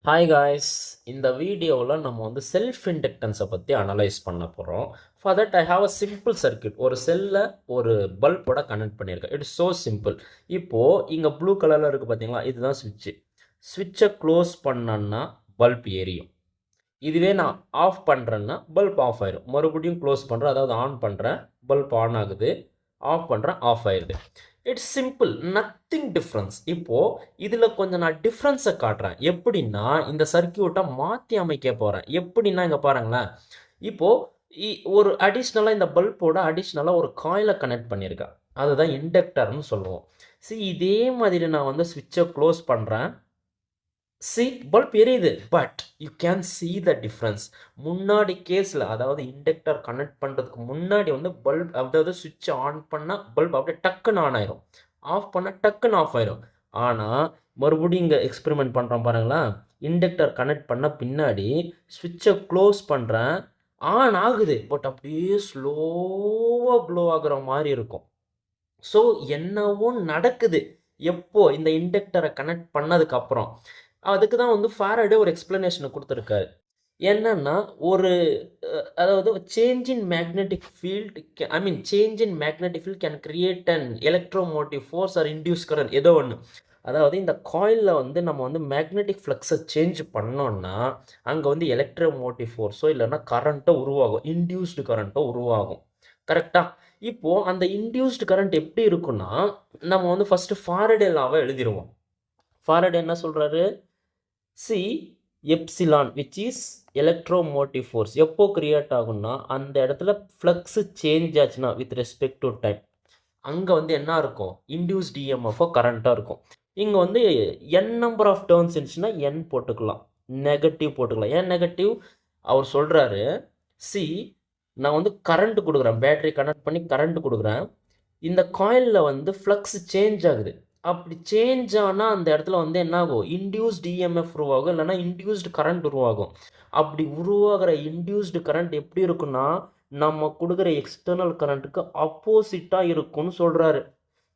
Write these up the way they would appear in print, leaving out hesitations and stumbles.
Hi guys, இந்த வீடியோவில் நம்ம வந்து செல்ஃப் இண்டக்டன்ஸை பற்றி அனலைஸ் பண்ண போகிறோம். For that I have a simple circuit. ஒரு செல்லில் ஒரு பல்போட கனெக்ட் பண்ணியிருக்கேன். It's so simple. இப்போது இங்கே ப்ளூ கலரில் இருக்குது பார்த்தீங்களா, இதுதான் ஸ்விட்சு. ஸ்விட்சை க்ளோஸ் பண்ணேன்னா பல்ப் எரியும். இதுவே நான் ஆஃப் பண்ணுறேன்னா பல்ப் ஆஃப் ஆயிரும். மறுபடியும் க்ளோஸ் பண்ணுறேன், அதாவது ஆன் பண்ணுறேன், பல்ப் ஆன் ஆகுது. ஆஃப் பண்ணுறேன், ஆஃப் ஆயிடுது. It's simple, nothing difference. இப்போது இதில் கொஞ்சம் நான் டிஃப்ரென்ஸை காட்டுறேன். எப்படின்னா இந்த சர்க்கியூட்டை மாற்றி அமைக்க போகிறேன். எப்படின்னா இங்கே பாருங்களேன். இப்போது ஒரு அடிஷ்னலாக இந்த பல்போட அடிஷ்னலாக ஒரு காயிலை கனெக்ட் பண்ணியிருக்கேன். அதுதான் இண்டக்டர்னு சொல்லுவோம். சரி, இதே மாதிரி நான் வந்து ஸ்விட்சை க்ளோஸ் பண்ணுறேன். சி, பல்ப் எரியுது. But you can see the difference. முன்னாடி கேஸில், அதாவது இண்டக்டர் கனெக்ட் பண்ணுறதுக்கு முன்னாடி வந்து பல்ப், அதாவது சுவிட்ச் ஆன் பண்ணால் பல்ப் அப்படியே டக்குன்னு ஆன் ஆயிரும், ஆஃப் பண்ணால் டக்குன்னு ஆஃப் ஆயிரும். ஆனால் மறுபடியும் இங்கே எக்ஸ்பெரிமெண்ட் பண்ணுறோம் பாருங்களேன். இண்டக்டர் கனெக்ட் பண்ண பின்னாடி சுவிட்சை க்ளோஸ் பண்ணுறேன், ஆன் ஆகுது. பட் அப்படியே ஸ்லோவாக க்ளோ ஆகுற மாதிரி இருக்கும். ஸோ என்னவோ நடக்குது எப்போ இந்த இண்டக்டரை கனெக்ட் பண்ணதுக்கப்புறம். அதுக்கு தான் வந்து ஃபாரடே ஒரு எக்ஸ்பிளனேஷனை கொடுத்துருக்காரு. என்னன்னா ஒரு அதாவது change in magnetic field, change in magnetic field can create an electromotive fours are induce current, ஏதோ ஒன்று. அதாவது இந்த காயிலில் வந்து நம்ம வந்து மேக்னெட்டிக் ஃப்ளக்ஸை சேஞ்ச் பண்ணோன்னா அங்கே வந்து எலக்ட்ரோமோட்டிவ் ஃபோர்ஸோ இல்லைன்னா கரண்ட்டோ உருவாகும், இன்டியூஸ்டு கரண்ட்டோ உருவாகும். கரெக்டாக? இப்போது அந்த இன்டியூஸ்டு கரண்ட் எப்படி இருக்குன்னா, நம்ம வந்து ஃபஸ்ட்டு ஃபாரடே லாவை எழுதிடுவோம். ஃபாரடே என்ன சொல்கிறாரு? C epsilon which is electromotive force எப்போ கிரியேட் ஆகும்னா அந்த இடத்துல ஃப்ளக்ஸு சேஞ்ச் ஆச்சுன்னா வித் ரெஸ்பெக்ட் டு டைம் அங்கே வந்து என்ன இருக்கும்? இன்டியூஸ்ட் இஎம்எஃப்ஓ கரண்ட்டாக இருக்கும். இங்கே வந்து என் நம்பர் ஆஃப் டேர்ன்ஸ் இருந்துச்சுன்னா என் போட்டுக்கலாம், நெகட்டிவ் போட்டுக்கலாம். ஏன் நெகட்டிவ்? அவர் சொல்கிறாரு, சி நான் வந்து கரண்ட் கொடுக்குறேன், பேட்டரி கனெக்ட் பண்ணி கரண்ட் கொடுக்குறேன். இந்த காயிலில் வந்து ஃப்ளக்ஸ் சேஞ்ச் ஆகுது. அப்படி சேஞ்ச் ஆனால் அந்த இடத்துல வந்து என்ன ஆகும்? இன்டியூஸ்டு இஎம்எஃப் உருவாகும், இல்லைனா இன்டியூஸ்டு கரண்ட் உருவாகும். அப்படி உருவாகிற இன்டியூஸ்டு கரண்ட் எப்படி இருக்குன்னா நம்ம கொடுக்குற எக்ஸ்டர்னல் கரண்ட்டுக்கு அப்போசிட்டாக இருக்கும்னு சொல்கிறாரு.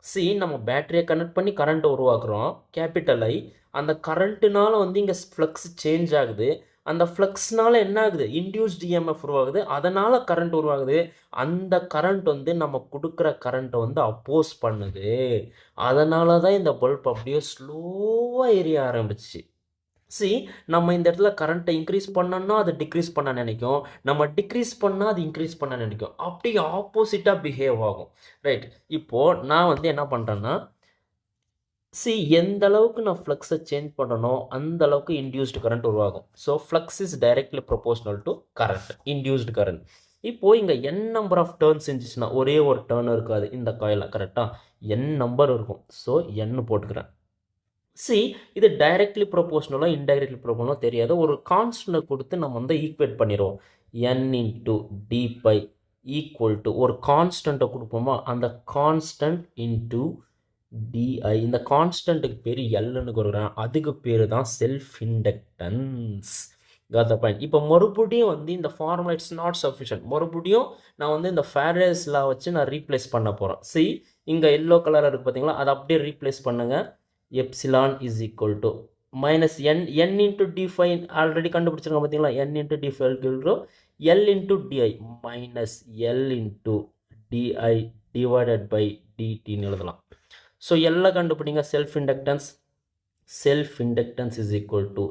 சி, நம்ம பேட்டரியை கனெக்ட் பண்ணி கரண்ட்டை உருவாக்குறோம், கேபிட்டல் ஐ. அந்த கரண்ட்டுனால வந்து இங்கே ஃப்ளக்ஸ் சேஞ்ச் ஆகுது. அந்த ஃப்ளக்ஸ்னால என்ன ஆகுது? இன்டியூஸ்ட் இஎம்எஃப் உருவாகுது, அதனால் கரண்ட் உருவாகுது. அந்த கரண்ட் வந்து நம்ம கொடுக்குற கரண்ட்டை வந்து அப்போஸ் பண்ணுது. அதனால தான் இந்த பல்ப் அப்படியே ஸ்லோவாக எரிய ஆரம்பிச்சு. சி, நம்ம இந்த இடத்துல கரண்ட்டை இன்க்ரீஸ் பண்ணோன்னா அது டிக்ரீஸ் பண்ண நினைக்கும், நம்ம டிக்ரீஸ் பண்ணால் அது இன்க்ரீஸ் பண்ண நினைக்கும். அப்படியே ஆப்போசிட்டாக பிஹேவ் ஆகும். ரைட். இப்போது நான் வந்து என்ன பண்ணுறேன்னா, சி எந்த அளவுக்கு நான் ஃப்ளக்ஸை சேஞ்ச் பண்ணனோ அந்த அளவுக்கு இன்டியூஸ்டு கரண்ட் உருவாகும். So flux is directly proportional to current, induced current. இப்போது இங்கே என் நம்பர் ஆஃப் டேர்ன்ஸ் இருந்துச்சுன்னா ஒரே ஒரு டேர்ன் இருக்காது இந்த காயிலில், கரெக்டாக என் நம்பர் இருக்கும். ஸோ என்னு போட்டுக்கிறேன். சி, இது டைரக்ட்லி ப்ரொபோஷனலாக இன்டைரக்ட்லி ப்ரொபோஷனலாக தெரியாத ஒரு கான்ஸ்டன்ட்டை கொடுத்து நம்ம வந்து ஈக்குவேட் பண்ணிடுவோம். N into D phi equal to ஒரு கான்ஸ்டன்ட்டை கொடுப்போமா, அந்த கான்ஸ்டன்ட் இன்ட்டு டிஐ. இந்த கான்ஸ்டன்ட்டுக்கு பேர் எல்லுன்னு கொடுக்குறேன், அதுக்கு பேர் தான் self inductance. Got the point. இப்போ மறுபடியும் வந்து இந்த ஃபார்முலா இட்ஸ் நாட் சஃபிஷியன்ட். மறுபடியும் நான் வந்து இந்த ஃபேரடேஸ் லா வச்சு நான் ரீப்ளேஸ் பண்ண போகிறேன். சி, இங்கே எல்லோ கலர் இருக்குது பார்த்தீங்களா, அதை அப்படியே ரீப்ளேஸ் பண்ணுங்கள். Epsilon is equal to minus N into d phi already கண்டுபிடிச்சிருங்க பார்த்தீங்களா. N into d phi L into d i minus L into d i divided by டிடின்னு எழுதலாம். ஸோ எல்லாம் கண்டுபிடிங்க. Self inductance is equal to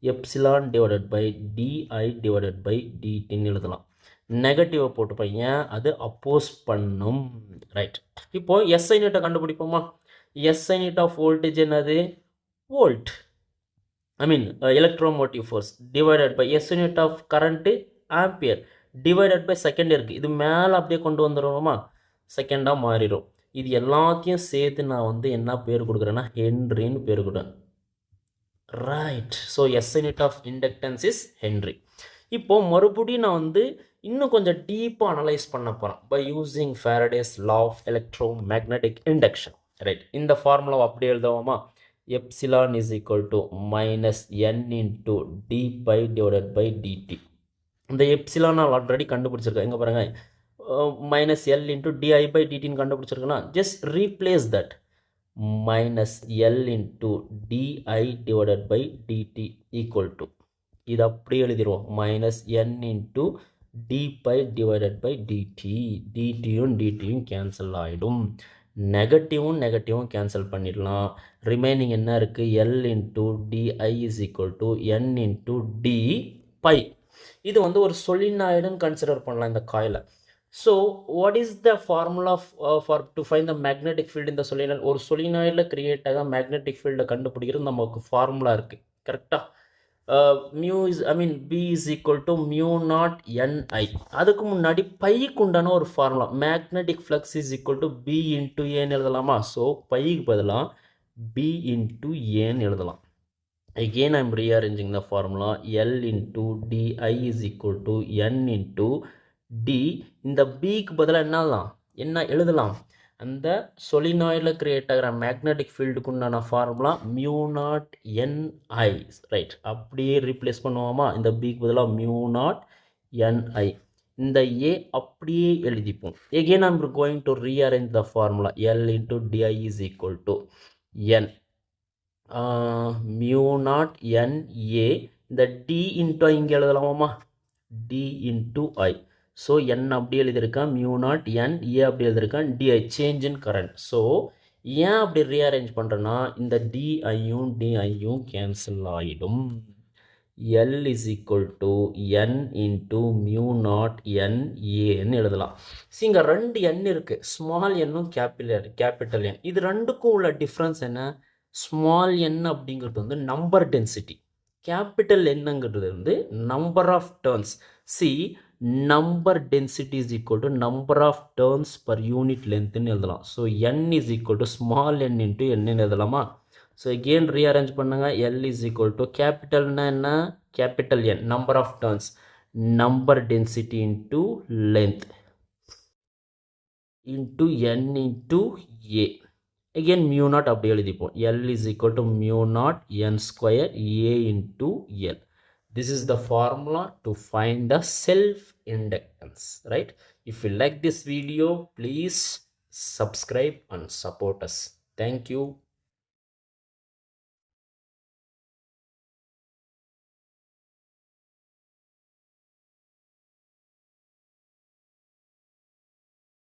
epsilon divided by d i divided by டிடின்னு எழுதலாம். நெகட்டிவை போட்டுப்போம், ஏன்? அது அப்போஸ் பண்ணும். ரைட். இப்போது எஸ்ஐ யூனிட்டை கண்டுபிடிப்போமா. எஸ்ஐ யூனிட் ஆஃப் வோல்டேஜ் என்னது? Volt. Electromotive force divided by SI unit of current ampere divided by second இருக்குது. இது மேலே அப்படியே கொண்டு வந்துடுவோமா, செகண்டாக மாறிடும். இது எல்லாத்தையும் சேர்த்து நான் வந்து என்ன பேர் கொடுக்குறேன்னா ஹென்ரின்னு பேர் கொடுக்குறேன். Right. So SI unit of inductance is henry. இப்போது மறுபடியும் நான் வந்து இன்னும் கொஞ்சம் டீப்பாக அனலைஸ் பண்ண போகிறேன் by using Faraday's law of electromagnetic induction. Right. இந்த ஃபார்முலா அப்படியே எழுதுவோமா. Epsilon is equal to minus N into D phi divided by DT. இந்த எப்சிலான் நான் ஆல்ரெடி கண்டுபிடிச்சிருக்கேன். எங்கே பாருங்கள், minus L into DI by டிடின்னு கண்டுபிடிச்சிருக்கேன்னா just replace that. minus L into di divided by dt equal to இது அப்படியே எழுதிடுவோம் minus n into d pi divided by dt dtயும் dtயும் கேன்சல் ஆகிடும் நெகட்டிவும் நெகட்டிவும் கேன்சல் பண்ணிடலாம் ரிமைனிங் என்ன இருக்குது L into di is equal to n into d pi இது வந்து ஒரு சொலினாய்டுன்னு கன்சிடர் பண்ணலாம் இந்த காயிலை so what is the formula for to find the magnetic field இந்த சொலினாய்டு ஒரு சொலினாய்டில் கிரியேட் ஆக மேக்னெட்டிக் ஃபீல்டை கண்டுபிடிக்கிறது நமக்கு ஃபார்முலா இருக்குது கரெக்டாக mu is B is equal to mu naught N I அதுக்கு முன்னாடி பைக்கு உண்டான ஒரு formula magnetic flux is equal to B into ஏன்னு எழுதலாமா ஸோ பைக்கு பதிலாக பி இன்ட்டு ஏன்னு எழுதலாம் again I am rearranging the formula L into di is equal to n into d இந்த bக்கு பதிலாக என்ன எழுதலாம் அந்த சொலினாய்டில் கிரியேட் ஆகிற மேக்னெட்டிக் ஃபீல்டுக்கு உண்டான formula mu naught N I right அப்படியே ரீப்ளேஸ் பண்ணுவோமா இந்த பிக்கு பதிலாக மியூ நாட் என்ஐ இந்த ஏ அப்படியே எழுதிப்போம் again I am going to rearrange the formula L into di is equal to n mu naught N A இந்த டி இன்ட்டு இங்கே எழுதலாமாம்மா D into I so N அப்படி எழுதியிருக்கேன் மியூ நாட் என் ஏ அப்படி எழுதியிருக்கேன் DI change in current so ஏன் அப்படி rearrange பண்ணுறேன்னா இந்த டிஐயும் கேன்சல் ஆகிடும் L is equal to N into mu naught N ஏன்னு எழுதலாம் இங்கே ரெண்டு எண் இருக்குது ஸ்மால் என்னும் கேபிட்டல் என் இது ரெண்டுக்கும் உள்ள டிஃப்ரென்ஸ் என்ன ஸ்மால் என் அப்படிங்கிறது வந்து நம்பர் டென்சிட்டி கேபிட்டல் என்னங்கிறது வந்து number of turns see number density is equal to number of turns per unit லென்த்னு எழுதலாம் so n is equal to small n into என்னன்னு எழுதலாமா ஸோ எகெயின் ரீஅரேஞ்ச் பண்ணுங்க L இஸ் ஈக்குவல் டு கேபிட்டல்னா என்ன capital N number of turns number density into length into n into A again mu naught அப்படி எழுதிப்போம் L is equal to mu naught n square A into L. This is the formula to find the self-inductance, right? If you like this video, please subscribe and support us. Thank you.